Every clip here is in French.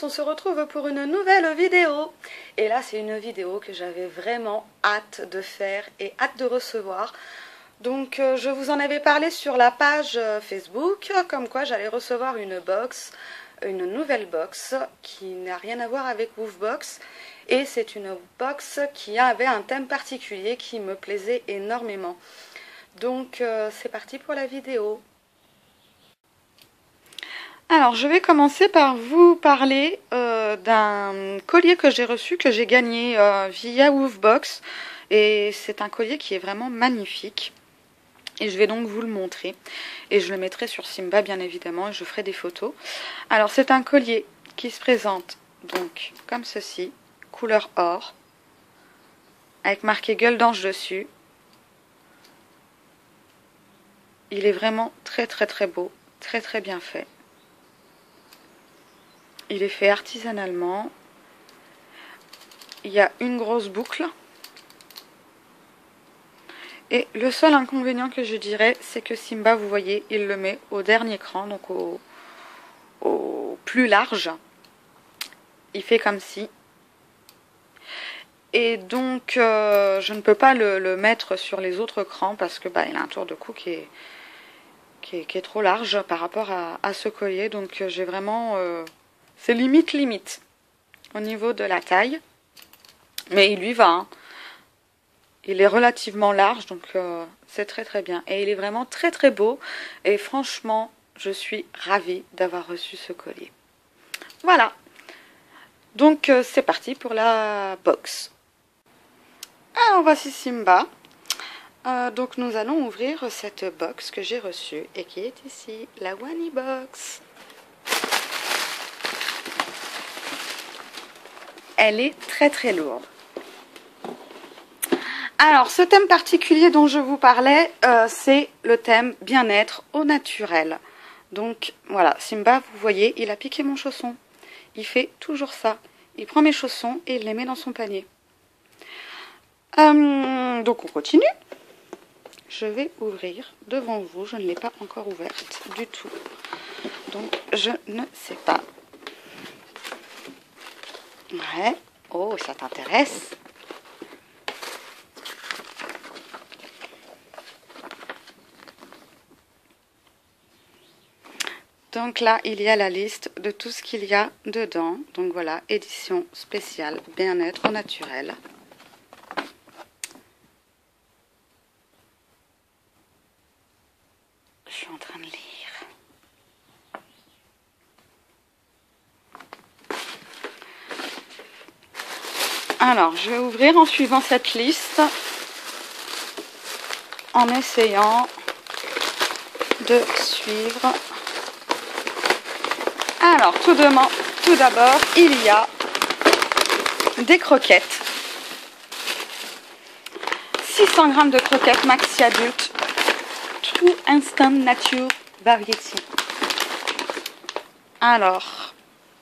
on se retrouve pour une nouvelle vidéo. Et là, c'est une vidéo que j'avais vraiment hâte de faire et hâte de recevoir. Donc, je vous en avais parlé sur la page Facebook, comme quoi j'allais recevoir une nouvelle box qui n'a rien à voir avec Woofbox. Et c'est une box qui avait un thème particulier qui me plaisait énormément. Donc, c'est parti pour la vidéo. Alors, je vais commencer par vous parler d'un collier que j'ai reçu, que j'ai gagné via Woofbox. Et c'est un collier qui est vraiment magnifique. Et je vais donc vous le montrer. Et je le mettrai sur Simba, bien évidemment, et je ferai des photos. Alors, c'est un collier qui se présente donc comme ceci, couleur or, avec marqué gueule d'ange dessus. Il est vraiment très très très beau, très très bien fait. Il est fait artisanalement. Il y a une grosse boucle. Et le seul inconvénient que je dirais, c'est que Simba, vous voyez, il le met au dernier cran, donc au plus large. Il fait comme ci. Et donc, je ne peux pas le mettre sur les autres crans parce que il a un tour de cou qui est trop large par rapport à ce collier. Donc, j'ai vraiment... c'est limite au niveau de la taille. Mais il lui va, hein. Il est relativement large, donc c'est très très bien. Et il est vraiment très très beau. Et franchement, je suis ravie d'avoir reçu ce collier. Voilà. Donc c'est parti pour la box. Alors voici Simba. Donc nous allons ouvrir cette box que j'ai reçue et qui est ici, la Wani Box. Elle est très très lourde. Alors, ce thème particulier dont je vous parlais, c'est le thème bien-être au naturel. Donc, voilà, Simba, vous voyez, il a piqué mon chausson. Il fait toujours ça. Il prend mes chaussons et il les met dans son panier. Donc, on continue. Je vais ouvrir devant vous. Je ne l'ai pas encore ouverte du tout. Donc, je ne sais pas. Ouais. Oh, ça t'intéresse ? Donc là, il y a la liste de tout ce qu'il y a dedans. Donc voilà, édition spéciale bien-être au naturel. Je suis en train de lire. Alors, je vais ouvrir en suivant cette liste, en essayant de suivre. Alors, tout d'abord, il y a des croquettes. 600 g de croquettes maxi adultes. True Instant Nature Variety. Alors,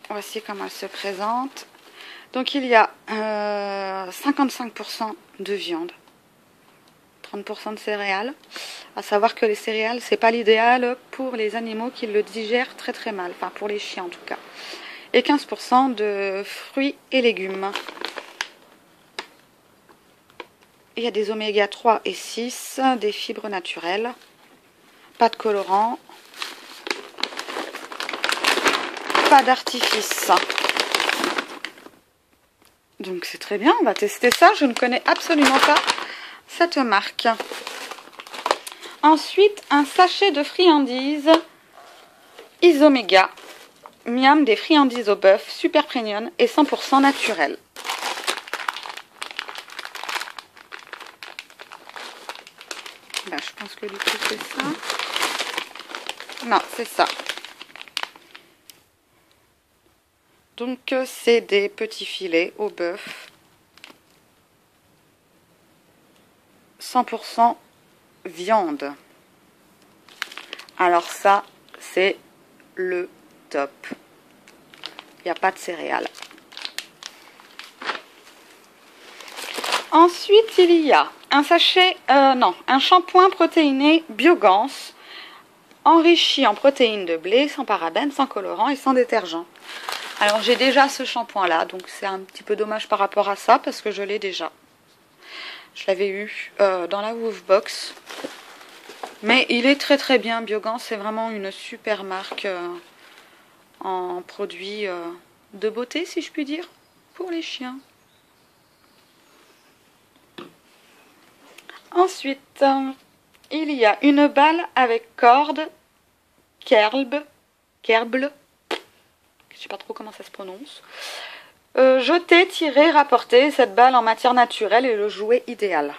voici comment elle se présente. Donc, il y a 55% de viande. 30% de céréales. À savoir que les céréales, c'est pas l'idéal pour les animaux qui le digèrent très très mal. Enfin, pour les chiens en tout cas. Et 15% de fruits et légumes. Il y a des oméga 3 et 6, des fibres naturelles. Pas de colorant. Pas d'artifice. Donc c'est très bien, on va tester ça. Je ne connais absolument pas cette marque. Ensuite, un sachet de friandises Isoméga. Miam, des friandises au bœuf, super premium et 100% naturel. Je pense que du coup c'est ça. Non, c'est ça. Donc c'est des petits filets au bœuf. 100% viande. Alors ça, c'est le top. Il n'y a pas de céréales. Ensuite, il y a un sachet, un shampoing protéiné Biogans, enrichi en protéines de blé, sans parabènes, sans colorant et sans détergent. Alors j'ai déjà ce shampoing là, donc c'est un petit peu dommage par rapport à ça parce que je l'ai déjà. Je l'avais eu dans la Woofbox. Mais il est très très bien. Biogans, c'est vraiment une super marque en produits de beauté, si je puis dire, pour les chiens. Ensuite, il y a une balle avec corde, kerble, je sais pas trop comment ça se prononce. Jeter, tirer, rapporter, cette balle en matière naturelle est le jouet idéal.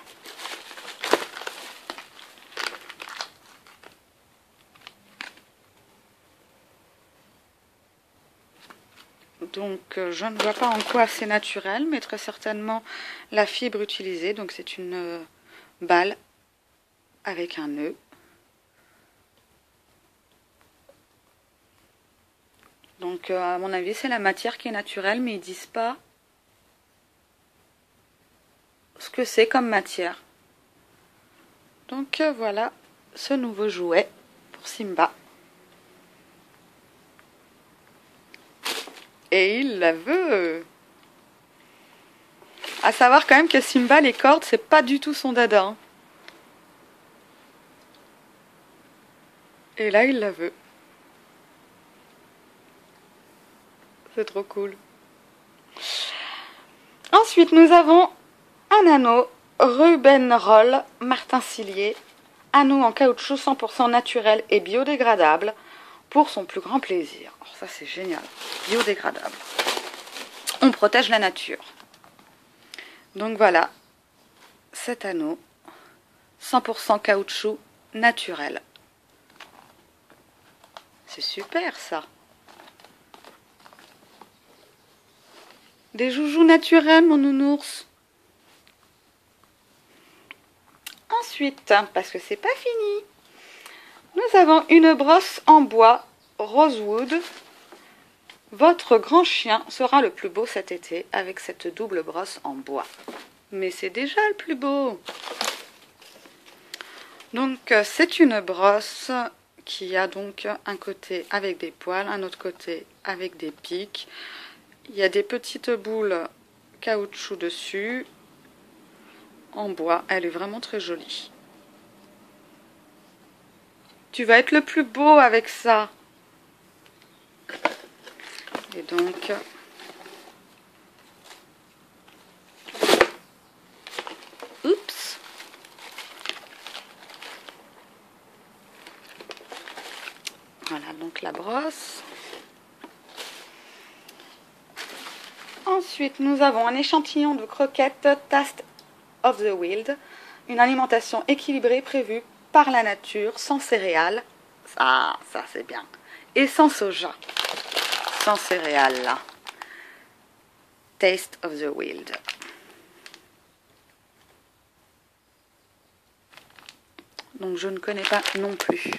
Donc je ne vois pas en quoi c'est naturel, mais très certainement la fibre utilisée. Donc c'est une balle avec un nœud. Donc à mon avis c'est la matière qui est naturelle, mais ils disent pas ce que c'est comme matière. Donc voilà ce nouveau jouet pour Simba. Et il la veut. À savoir quand même que Simba, les cordes, c'est pas du tout son dada. Hein. Et là, il la veut. C'est trop cool. Ensuite, nous avons un anneau Ruben Roll Martin Cillier. Anneau en caoutchouc 100% naturel et biodégradable pour son plus grand plaisir. Alors ça, c'est génial. Biodégradable. On protège la nature. Donc voilà, cet anneau 100% caoutchouc naturel. C'est super ça. Des joujoux naturels, mon nounours. Ensuite, parce que c'est pas fini, nous avons une brosse en bois Rosewood. Votre grand chien sera le plus beau cet été avec cette double brosse en bois. Mais c'est déjà le plus beau. Donc c'est une brosse qui a donc un côté avec des poils, un autre côté avec des pics. Il y a des petites boules caoutchouc dessus, en bois. Elle est vraiment très jolie. Tu vas être le plus beau avec ça. Et donc, oups. Voilà donc la brosse. Ensuite, nous avons un échantillon de croquettes Taste of the Wild. Une alimentation équilibrée prévue par la nature, sans céréales. Ça c'est bien. Et sans soja. Sans céréales là. Taste of the Wild. Donc je ne connais pas non plus.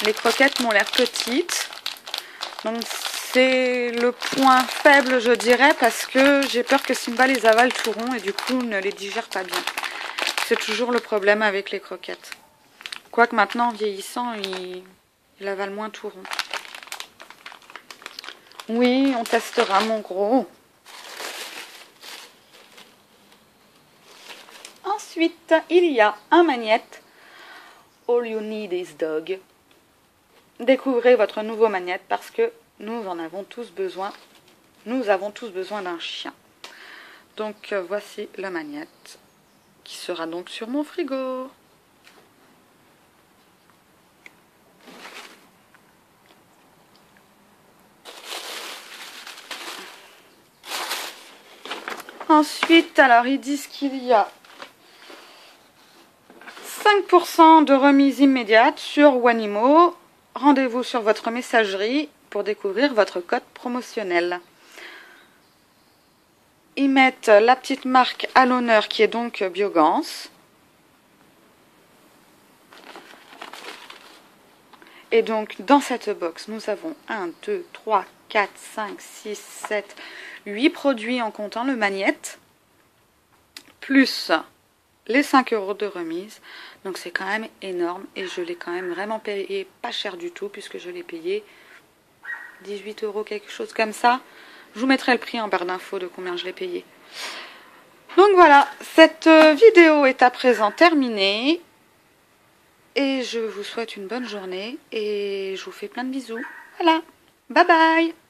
Les croquettes m'ont l'air petites. Donc c'est le point faible je dirais parce que j'ai peur que Simba les avale tout rond et du coup ne les digère pas bien. C'est toujours le problème avec les croquettes. Quoique maintenant en vieillissant il avale moins tout rond. Oui, on testera mon gros. Ensuite, il y a un magnète. All you need is dog. Découvrez votre nouveau magnète parce que nous en avons tous besoin. Nous avons tous besoin d'un chien. Donc voici le magnète qui sera donc sur mon frigo. Ensuite, alors ils disent qu'il y a 5% de remise immédiate sur Wanimo. Rendez-vous sur votre messagerie pour découvrir votre code promotionnel. Ils mettent la petite marque à l'honneur qui est donc Biogans. Et donc dans cette box, nous avons 1, 2, 3, 4, 5, 6, 7, 8 produits en comptant le magnète, plus les 5 € de remise. Donc c'est quand même énorme et je l'ai quand même vraiment payé pas cher du tout puisque je l'ai payé 18 euros, quelque chose comme ça. Je vous mettrai le prix en barre d'infos de combien je l'ai payé. Donc voilà, cette vidéo est à présent terminée. Et je vous souhaite une bonne journée et je vous fais plein de bisous. Voilà, bye bye!